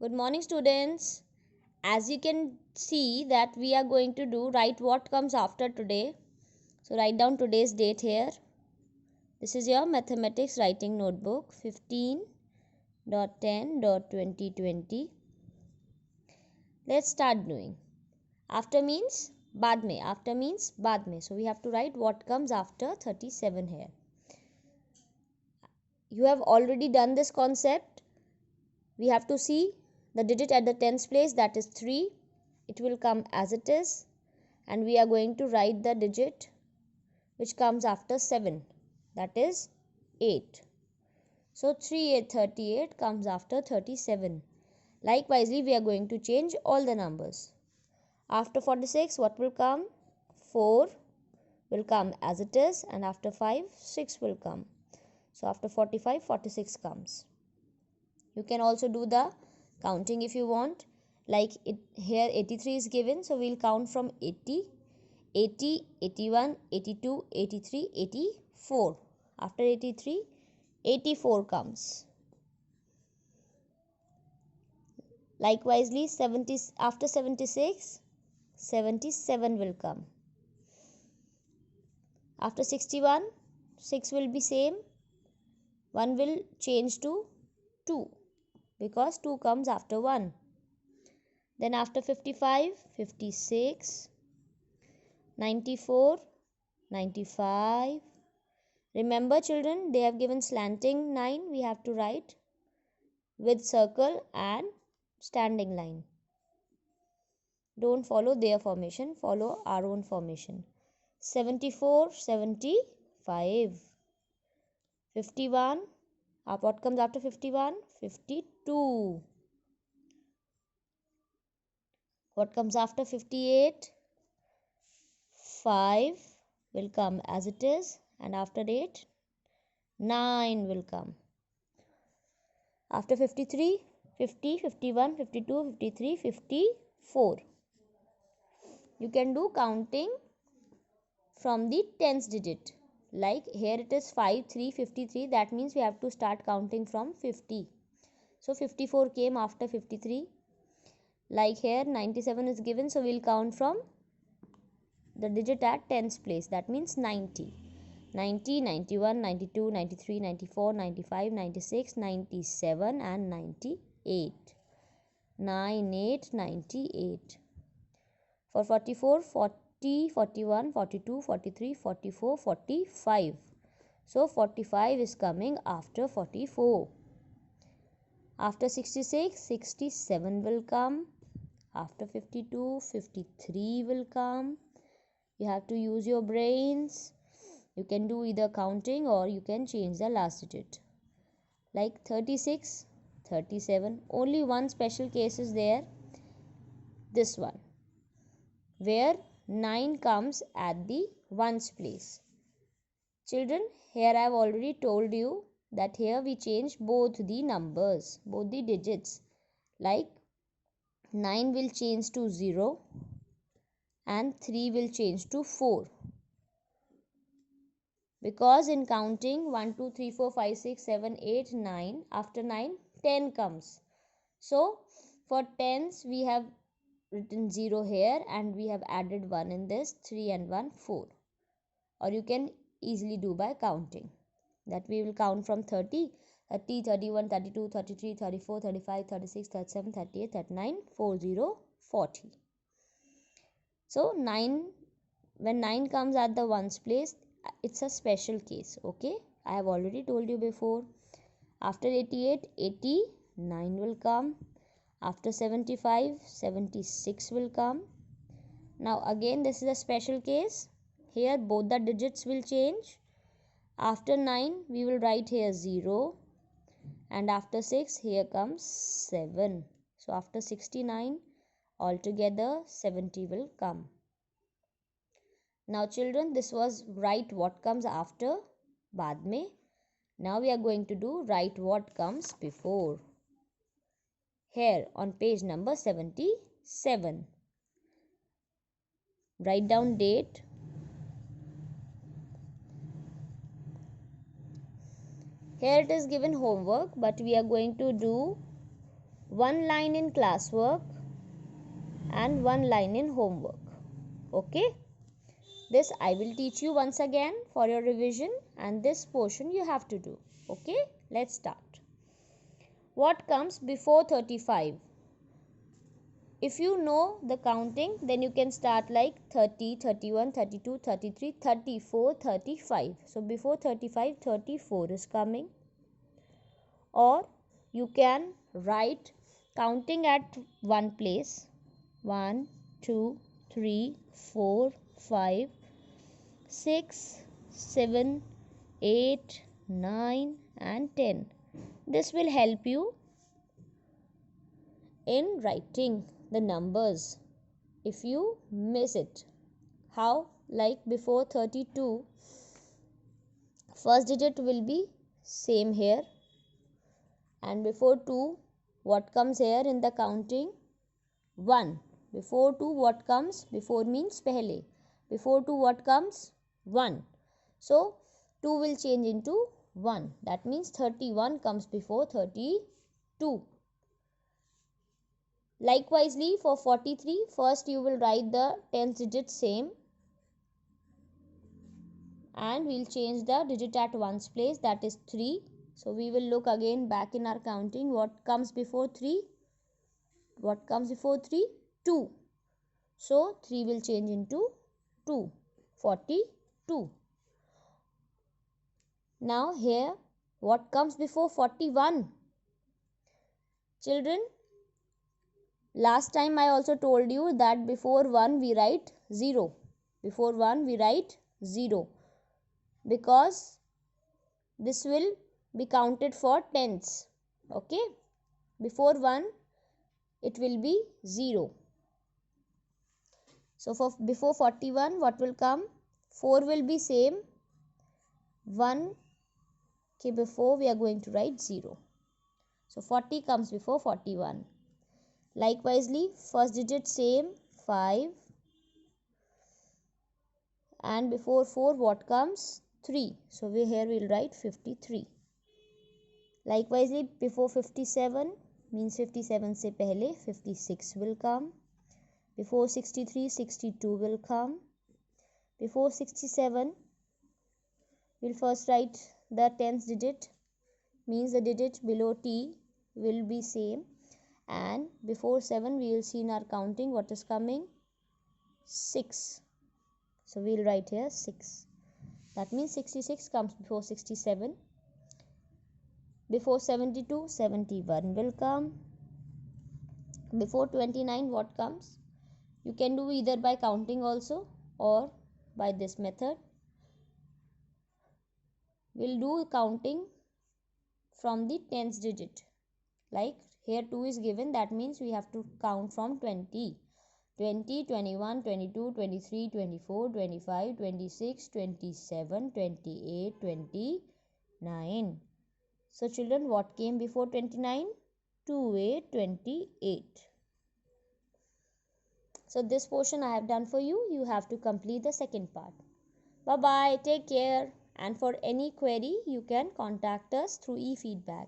Good morning, students. As you can see that we are going to do write what comes after today. So write down today's date here. This is your mathematics writing notebook 15.10.2020. Let's start doing. After means बाद में. After means बाद में. So we have to write what comes after 37 here. You have already done this concept. We have to see the digit at the tens place, that is 3. It will come as it is, and we are going to write the digit which comes after 7, that is 8. So 3 8 38 comes after 37. Likewise, we are going to change all the numbers. After 46, what will come? 4 will come as it is, and after 5 6 will come. So after 45 46 comes. You can also do the counting if you want. Like here 83 is given, so we'll count from 80, 81, 82, 83, 84. After 83, 84 comes. Likewise, 70, after 76, 77 will come. After 61, 6 will be same. 1 will change to 2 because 2 comes after 1. Then after 55, 56, 94, 95. Remember children, they have given slanting 9. We have to write with circle and standing line. Don't follow their formation, follow our own formation. 74, 75. 51. What comes after 51? 52. What comes after 58? 5 will come as it is, and after 8, 9 will come. After 53, 50, 51, 52, 53, 54. You can do counting from the tens digit. Like here it is 5, 3, 53. That means we have to start counting from 50. So 54 came after 53. Like here 97 is given, so we'll count from the digit at tens place. That means 90. 90, 91, 92, 93, 94, 95, 96, 97 and 98. 98, 98. For 44, 40, 41, 42, 43, 44, 45. So 45 is coming after 44. After 66, 67 will come. After 52, 53 will come. You have to use your brains. You can do either counting or you can change the last digit. Like 36, 37. Only one special case is there. This one, where 9 comes at the ones place. Children, here I have already told you that here we change both the numbers, both the digits. Like 9 will change to 0 and 3 will change to 4. Because in counting 1, 2, 3, 4, 5, 6, 7, 8, 9, after 9, 10 comes. So for tens we have written 0 here and we have added 1 in this, 3 and 1, 4. Or you can easily do by counting. That we will count from 30, 30, 31, 32, 33, 34, 35, 36, 37, 38, 39, 40, 40. So 9, when 9 comes at the ones place, it's a special case. Okay, I have already told you before. After 88, 89 will come. After 75, 76 will come. Now again this is a special case. Here both the digits will change. After 9 we will write here 0, and after 6 here comes 7. So after 69 altogether 70 will come. Now children, this was write what comes after बाद में. Now we are going to do write what comes before. Here on page number 77. Write down date. Here it is given homework, but we are going to do one line in classwork and one line in homework. Okay, this I will teach you once again for your revision, and this portion you have to do. Okay, let's start. What comes before 35? If you know the counting, then you can start like 30, 31, 32, 33, 34, 35. So before 35, 34 is coming. Or you can write counting at one place. 1, 2, 3, 4, 5, 6, 7, 8, 9 and 10. This will help you in writing the numbers if you miss it. How? Like before 32, first digit will be same here, and before 2, what comes here in the counting? 1. Before 2, what comes? Before means pehle. Before 2, what comes? 1. So 2 will change into 1. That means 31 comes before 32. Likewise, for 43, first you will write the 10th digit same, and we'll change the digit at ones place, that is 3. So we will look again back in our counting. What comes before 3? What comes before 3? 2. So 3 will change into 2. 42. Now here, what comes before 41? Children, last time I also told you that before 1 we write 0. Before 1 we write 0. Because this will be counted for tens. Okay. Before 1 it will be 0. So for before 41 what will come? 4 will be same. 1 ke before we are going to write 0. So 40 comes before 41. Likewise, first digit same 5, and before 4 what comes? 3. So here we will write 53. Likewise, before 57 means 57 se pehle 56 will come. Before 63, 62 will come. Before 67, we'll first write the 10th digit, means the digit below T will be same. And before 7, we will see in our counting what is coming? 6. So we'll write here 6. That means 66 comes before 67. Before 72, 71 will come. Before 29, what comes? You can do either by counting also or by this method. We'll do counting from the 10th digit. Like here 2 is given, that means we have to count from 20. 20, 21, 22, 23, 24, 25, 26, 27, 28, 29. So children, what came before 29? 28, 28. So this portion I have done for you. You have to complete the second part. Bye-bye. Take care. And for any query, you can contact us through e-feedback.